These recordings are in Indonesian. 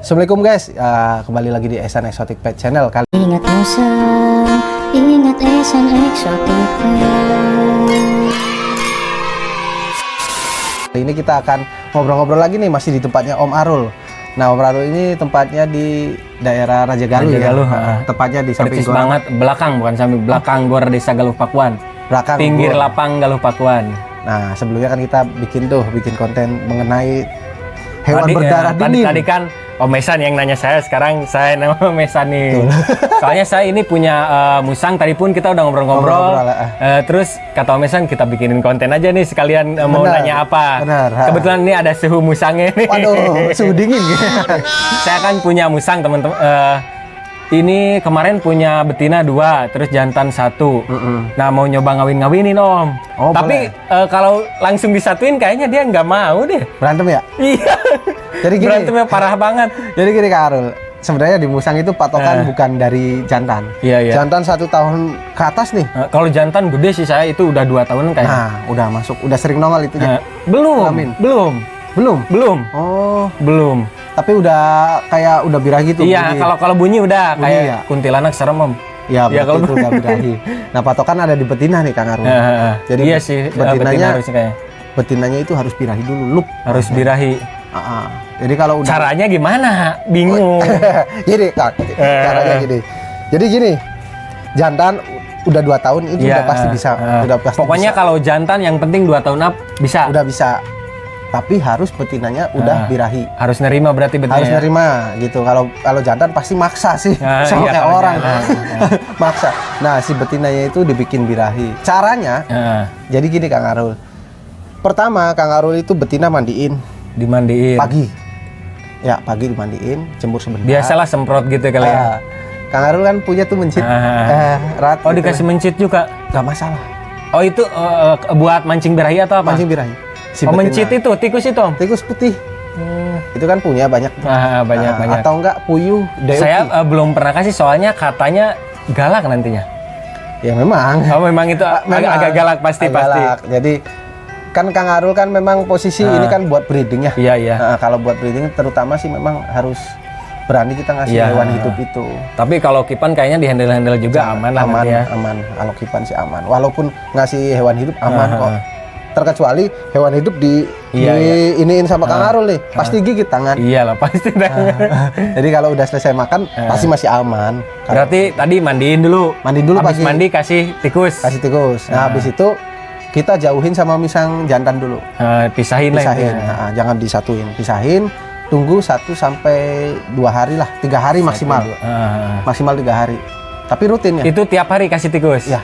Assalamualaikum guys, kembali lagi di Ehsan Exotic Pet Channel. Ingat musang, ingat Ehsan Exotic Pet. Kali ini kita akan ngobrol-ngobrol lagi nih, masih di tempatnya Om Arul. Nah, Om Arul ini tempatnya di daerah Raja Galuh ya. Tepatnya di samping persis banget belakang, bukan samping belakang Gor Desa Galuh Pakuan. belakang Pinggir gua. lapang Galuh Pakuan. Nah, sebelumnya kan kita bikin konten mengenai hewan berdarah dingin. Tadi kan Om Mesan yang nanya saya, sekarang saya nama Om Mesan nih. Soalnya saya ini punya musang, tadi pun kita udah ngobrol-ngobrol. Terus kata Om Mesan, kita bikinin konten aja nih sekalian mau nanya apa. Benar. Kebetulan ini ada suhu musangnya nih. Waduh, suhu dingin. Saya kan punya musang teman-teman. Ini kemarin punya betina 2, terus jantan 1. Nah, mau nyoba ngawin-ngawinin Om. Oh, tapi kalau langsung disatuin kayaknya dia nggak mau deh. Berantem ya? Iya. Jadi gini, Berantemnya parah banget. Jadi gini Kak Arul, sebenarnya di musang itu patokan bukan dari jantan. Iya. Jantan 1 tahun ke atas nih. Kalau jantan gede sih saya itu udah 2 tahunan kayaknya. Nah, udah masuk, udah sering nongol itu ya. Belum. Amin. Belum. Oh, Belum. tapi udah kayak udah birahi tuh. Iya, bunyi. kalau bunyi udah Bunyi kayak ya? kuntilanak serem Om. Ya, Iya, berarti itu udah birahi. Nah, patokan ada di betina nih Kang Arul. Jadi iya sih, betinanya betina harusnya kayak betinanya itu harus birahi dulu, lup. harus birahi. Jadi kalau udah Caranya gimana? Bingung. Jadi Kak, caranya gini. Jadi gini, jantan udah 2 tahun itu Iya, udah pasti bisa. Udah pasti pokoknya bisa. kalau jantan yang penting 2 tahun up bisa. Udah bisa. Tapi harus betinanya udah birahi. Harus nerima berarti betina. Harus nerima gitu. Kalau jantan pasti maksa sih. Sama iya, kayak kalau orang. jantan. Maksa. Nah, si betinanya itu dibikin birahi. Caranya jadi gini Kang Arul. Pertama, Kang Arul itu betina mandiin Dimandiin. pagi. Ya, pagi dimandiin, jemur sebentar. Biasalah semprot gitu kali ya. Kang Arul kan punya tuh mencit. Rat. Oh, dikasih mencit juga. Gak masalah. Oh, itu buat mancing birahi atau apa? Mancing birahi. Si Oh, betina. mencit itu tikus itu Om. Tikus putih. Itu kan punya banyak. Banyak. Atau enggak puyuh, deoki. Saya belum pernah kasih soalnya katanya galak nantinya. Ya memang. Oh, memang itu agak galak pasti. Galak. Jadi kan Kang Arul kan memang posisi ini kan buat breeding ya. Iya. Nah, kalau buat breeding terutama sih memang harus berani kita ngasih Iya. hewan hidup itu. Tapi kalau Kipan kayaknya dihandle-handle juga aman lah nanti ya. Aman. Kalau Kipan sih aman. Walaupun ngasih hewan hidup aman kok. Terkecuali hewan hidup iniin sama Kang Arul nih, pasti gigit tangan. Iyalah pasti. Jadi kalau udah selesai makan pasti masih aman. Berarti tadi mandiin dulu. Mandiin dulu habis pagi. mandi kasih tikus. Kasih tikus. Nah, habis itu kita jauhin sama misang jantan dulu. Pisahin lah. Pisahin. Nah, jangan disatuin. Pisahin. Tunggu 1 sampai 2 hari lah. 3 hari maksimal. Maksimal 3 hari. Tapi rutin ya. Itu tiap hari kasih tikus. Ya.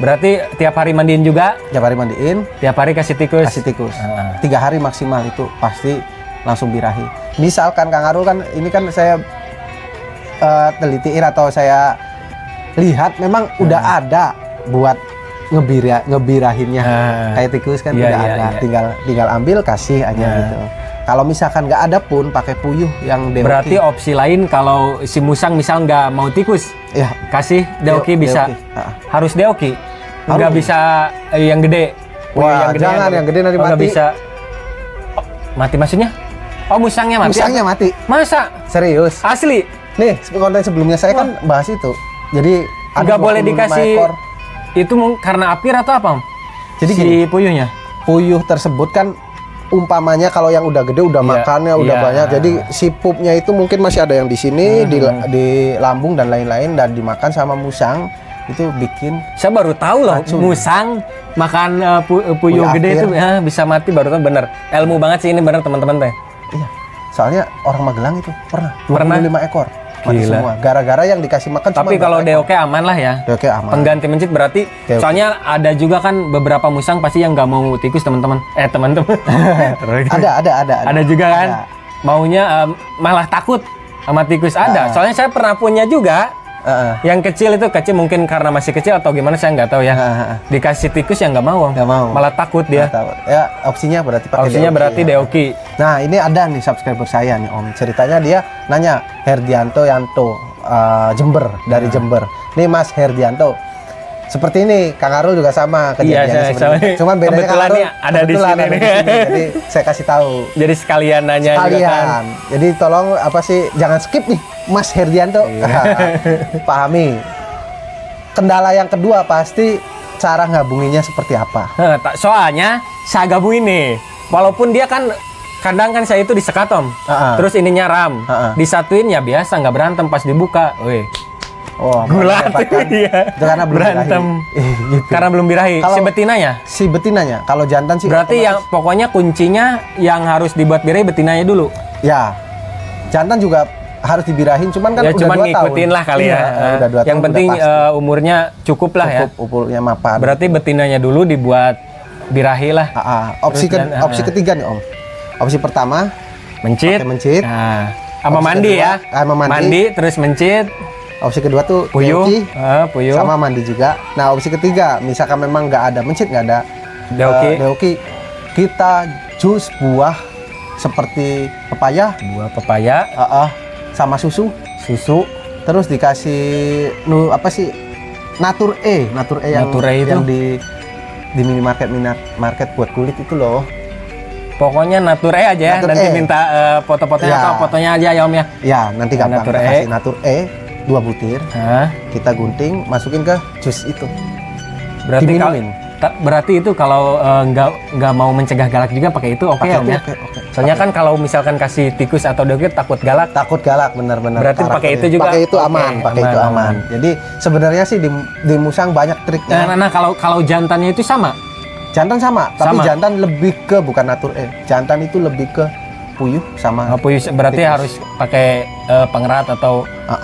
Berarti tiap hari mandiin juga. Tiap hari mandiin. Tiap hari kasih tikus. Kasih tikus. 3 hari maksimal itu pasti langsung birahi. Misalkan Kang Arul kan ini kan saya telitiin atau saya lihat memang udah ada buat ngebirahinnya. Kayak tikus kan udah ada. Tinggal ambil kasih aja gitu. Kalau misalkan nggak ada pun pakai puyuh yang deoki. Berarti opsi lain kalau si musang misal nggak mau tikus, ya kasih deoki bisa. Harus deoki. Nggak bisa yang gede. Wah, jangan yang gede nanti mati. Nggak mati. bisa. Mati maksudnya? Oh, musangnya mati. Musangnya mati. Masa? Serius? Asli? Nih, konten sebelumnya saya kan bahas itu. Jadi nggak boleh 25 dikasih ekor. Itu karena apir atau apa? Jadi si gini, puyuhnya? Puyuh tersebut kan umpamanya kalau yang udah gede udah makannya udah banyak. Jadi si pupnya itu mungkin masih ada yang di sini di lambung dan lain-lain dan dimakan sama musang. Itu bikin saya baru tahu loh racun. Musang makan puyuh gede apir. itu bisa mati, baru tahu. Bener ilmu banget sih ini, bener teman-teman teh. Iya. Soalnya orang Magelang itu pernah 25 ekor mati Gila. semua. Gara-gara yang dikasih makan Tapi cuma kalau berapa ekor. deoke aman lah ya. Deoke aman. Pengganti mencit berarti. Deoke. Soalnya ada juga kan beberapa musang pasti yang nggak mau tikus teman-teman. Teman-teman. Ada. Ada juga kan. Ada. Maunya malah takut sama tikus ada. Soalnya saya pernah punya juga. Yang kecil itu mungkin karena masih kecil atau gimana saya nggak tahu ya. Dikasih tikus yang nggak mau. Malah takut dia. Ya opsinya berarti pakai Opsinya deoki, berarti ya. deoki. Nah, ini ada nih subscriber saya nih Om. Ceritanya dia nanya, Herdianto Yanto Jember, dari Jember. Nih Mas Herdianto, Seperti ini, Kang Arul juga sama kejadiannya Iya, seperti ini. saya- Cuman bedanya kebetulan Kang Arul nih ada di sini nih. Jadi saya kasih tahu. Jadi sekalian nanya juga kan. Sekalian. Jadi tolong apa sih jangan skip nih Mas Herdianto. Iya. Pahami. Kendala yang kedua pasti cara ngabunginya seperti apa. Soalnya saya gabungin nih. Walaupun dia kan kadang kan saya itu disekat Om. Terus ininya RAM. Disatuin ya biasa nggak berantem pas dibuka. Wih. Oh, Gulat. mendapatkan- Iya. itu karena belum Berantem. birahi. Gitu. Karena belum birahi. Kalau- Si betinanya. Si betinanya, kalau jantan sih Berarti otomatis- yang pokoknya kuncinya yang harus dibuat birahi betinanya dulu. ya jantan juga harus dibirahin, cuman kan Ya udah cuman 2 tahun. ngikutin lah kali Iya, ya. udah 2 Yang tahun, penting udah pasti. umurnya cukup lah cukup umurnya mapan. ya. Berarti betinanya dulu dibuat birahi lah. Opsi Terus ketiga nih Om. Opsi pertama Mencit. pakai mencit. Nah, sama Opsi mandi kedua, ya. sama mandi. Mandi terus mencit, Opsi kedua tuh puyuh, deoki, puyuh. sama mandi juga. Nah opsi ketiga, misalkan memang nggak ada mencit, nggak ada Deoki. deoki, kita jus buah seperti pepaya, Buah pepaya, sama susu, terus dikasih apa sih Natur E yang Natur E itu? yang di minimarket buat kulit itu loh. pokoknya Natur E aja ya. Natur Nanti E. minta foto-fotonya Ya. atau fotonya aja ya Om ya. Ya nanti gampang. Natur Kita E. kasih Natur E 2 butir, Hah? kita gunting, masukin ke jus itu. Berarti Diminumin. berarti itu kalau nggak mau mencegah galak juga pakai itu oke Pakai Om itu, ya. oke. Soalnya kan kalau misalkan kasih tikus atau dogit takut galak. Takut galak benar-benar. Berarti pakai karakternya. itu juga Pakai itu oke, aman, pakai itu aman. aman. Jadi sebenarnya sih di musang banyak triknya. Nah, kalau jantannya itu sama. Jantan sama, tapi Sama. jantan lebih ke bukan Natur E. Jantan itu lebih ke puyuh sama Puyuh berarti tikus. harus pakai pengerat atau Ah,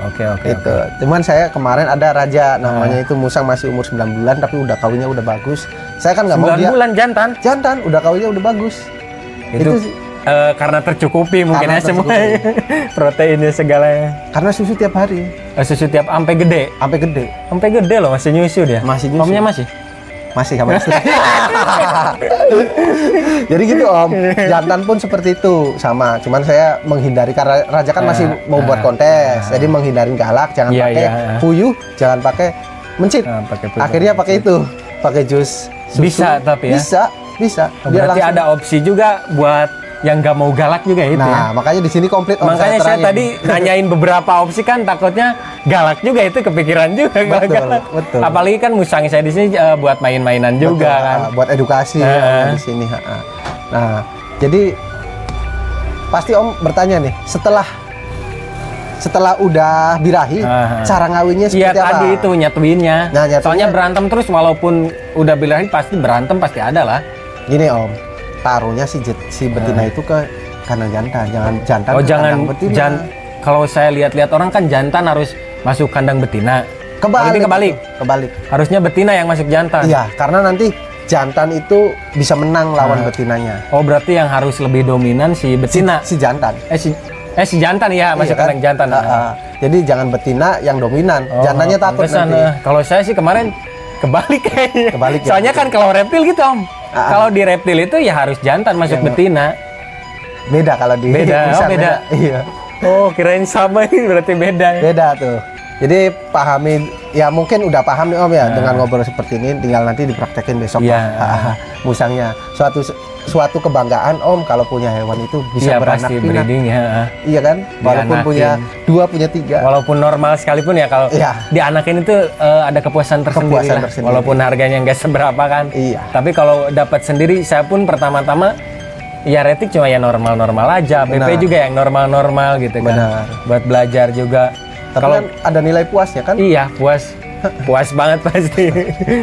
oke itu. Cuman saya kemarin ada raja Ah. namanya itu musang masih umur 9 bulan tapi udah kawinnya udah bagus. Saya kan nggak mau 9 dia bulan jantan. jantan udah kawinnya udah bagus. Itu sih. Karena tercukupi mungkin Karena ya semua proteinnya segalanya. Karena susu tiap hari Susu tiap sampai gede. sampai gede. Sampai gede loh masih nyusu dia. Masih nyusu. Omnya masih. Masih sama istri. Jadi gitu Om, jantan pun seperti itu sama. Cuman saya menghindari karena Raja kan masih mau buat kontes, jadi menghindari galak, jangan Iya, pakai iya. puyuh, jangan pakai mencit. Pakai puyuh. Akhirnya pakai itu, pakai jus susu. Bisa tapi ya? Bisa. Berarti ada opsi juga buat yang nggak mau galak juga itu Nah, ya. makanya di sini komplit Om. Makanya saya terangin. tadi nanyain beberapa opsi kan takutnya galak juga itu kepikiran juga kalau Betul, galak. betul. Apalagi kan musang saya di sini buat main-mainan Betul, juga kan. buat edukasi di sini. Nah, jadi pasti Om bertanya nih, setelah udah birahi, cara ngawinnya Iya seperti apa? tadi itu nyatuinnya. Nah, nyatuinnya- Soalnya berantem terus walaupun udah birahi pasti berantem pasti ada lah. Gini Om, taruhnya si betina itu ke kandang jantan, jangan jantan Oh ke jangan kandang betina. kalau saya lihat-lihat orang kan jantan harus masuk kandang betina. Kalau ini kebalik. Kebalik. Harusnya betina yang masuk jantan. Iya, karena nanti jantan itu bisa menang lawan betinanya. Oh berarti yang harus lebih dominan si betina. Si jantan. Si jantan ya masuk Iya kan? kandang jantan. Jadi jangan betina yang dominan. Oh, Jantannya takut pantesan, nanti. Kalau saya sih kemarin kebalik kayaknya. Kebalik ya? Soalnya kan kalau reptil gitu Om. Kalau di reptil itu ya harus jantan masuk Yang- betina. Beda kalau di Beda, bisa oh, beda. Iya. Oh kirain sama ini berarti beda. Beda tuh. Jadi pahami, ya mungkin udah paham nih Om ya dengan ngobrol seperti ini, tinggal nanti dipraktekin besok Iya. musangnya. Suatu kebanggaan Om kalau punya hewan itu bisa Iya beranak pasti pinak. breeding ya. Iya kan? Walaupun Dianakin. punya 2, punya 3. Walaupun normal sekalipun ya kalau Iya. dianakin itu ada kepuasan tersendiri Kepuasan lah. tersendiri. Walaupun harganya nggak seberapa kan. Iya. Tapi kalau dapat sendiri saya pun pertama-tama ya retik cuma ya normal-normal aja. BP Benar. juga yang normal-normal gitu kan. Benar. Buat belajar juga. Tapi Kalau kan ada nilai puasnya kan? iya puas banget pasti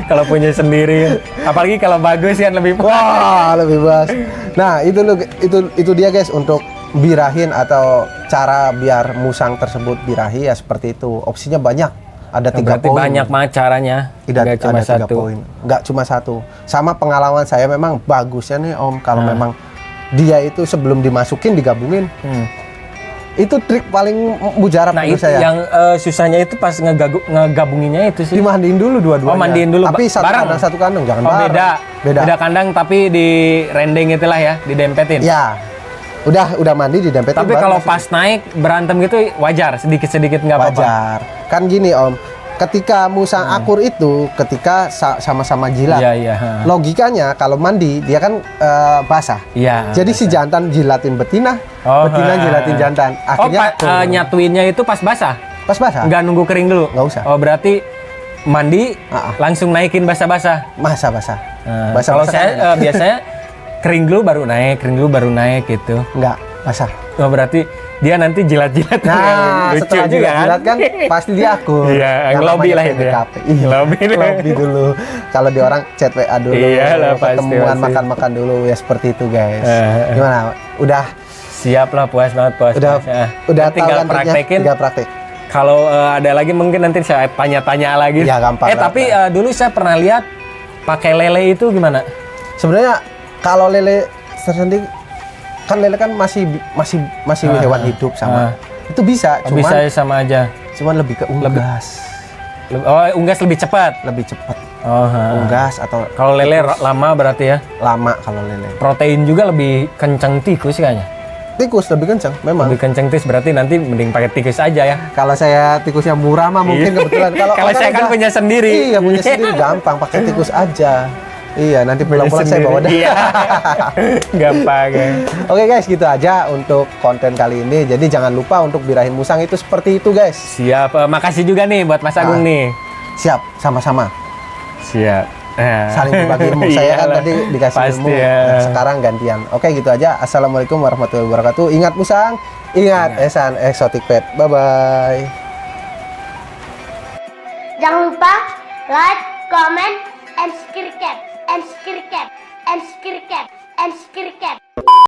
kalau punya sendiri. Apalagi kalau bagus kan lebih puas. Wah, lebih puas. Nah, itu dia guys untuk birahin atau cara biar musang tersebut birahi ya seperti itu. Opsinya banyak. Ada 3 Berarti poin. banyak mah caranya. Nggak cuma ada 3 satu. poin. Nggak cuma satu. Sama pengalaman saya memang bagusnya nih Om kalau memang dia itu sebelum dimasukin digabungin. Itu trik paling mujarab Nah menurut itu saya. yang susahnya itu pas ngegabunginnya itu sih. Dimandiin dulu dua-duanya. Oh, mandiin dulu Tapi satu bareng? kandang satu kandang jangan Oh bareng. beda kandang tapi di rendeng itulah ya, didempetin. Ya. Udah mandi didempetin. Tapi baru kalau masukin. pas naik berantem gitu wajar, sedikit-sedikit nggak apa-apa. wajar. Kan gini Om, ketika musang akur itu ketika sama-sama jilat. Iya, iya. Logikanya kalau mandi dia kan basah. Iya. Jadi si jantan jilatin betina, Oh, betina jilatin jantan. Akhirnya nyatuinnya itu pas basah. pas basah. Nggak nunggu kering dulu. Nggak usah. Oh, berarti mandi langsung naikin basah-basah. Masa basah. Kalau saya biasanya kering dulu baru naik gitu. Enggak, basah. Oh, berarti dia nanti jilat-jilat. Nah, lucu setelah juga jilat kan pasti dia akur. Iya, Yang ngelobi namanya lah itu ya. PDKT. Iya, ngelobi dulu. Kalau di orang chat WA dulu, Iya lah, pasti, ketemuan pasti. makan-makan dulu ya seperti itu guys. Gimana? Udah Siap lah, puas banget, puas. udah Nanti tahu tinggal kan praktekin. tinggal praktek. Kalau ada lagi mungkin nanti saya tanya-tanya lagi. Ya, gampang lah. Tapi dulu saya pernah lihat pakai lele itu gimana? Sebenarnya kalau lele sendiri kan lele kan masih hewan hidup sama. Itu bisa, cuman Bisa sama aja. cuman lebih ke unggas. Oh, unggas lebih cepat. Lebih cepat Oh, unggas atau kalau lele lama berarti ya. lama kalau lele. Protein juga lebih kencang tikus kayaknya. Tikus lebih kencang memang. Lebih kencang tikus berarti nanti mending pakai tikus aja ya. Kalau saya tikusnya murah mah mungkin Iya. kebetulan. Kalau orang saya kan udah- punya sendiri. Iya, punya sendiri gampang pakai tikus aja. Iya, nanti pulang-pulang saya bawa dah. Iya. Gampang ya. Oke guys, gitu aja untuk konten kali ini. Jadi jangan lupa untuk birahin musang itu seperti itu guys. Siap. Makasih juga nih buat Mas Agung nih. Siap, sama-sama. Siap. Saling berbagi ilmu. Saya kan Iyalah. tadi dikasih Pasti ilmu. ya. Nah, sekarang gantian. Oke, gitu aja. Assalamualaikum warahmatullahi wabarakatuh. Ingat musang, ingat Esan Exotic Pet. Bye-bye. Jangan lupa like, comment, and subscribe.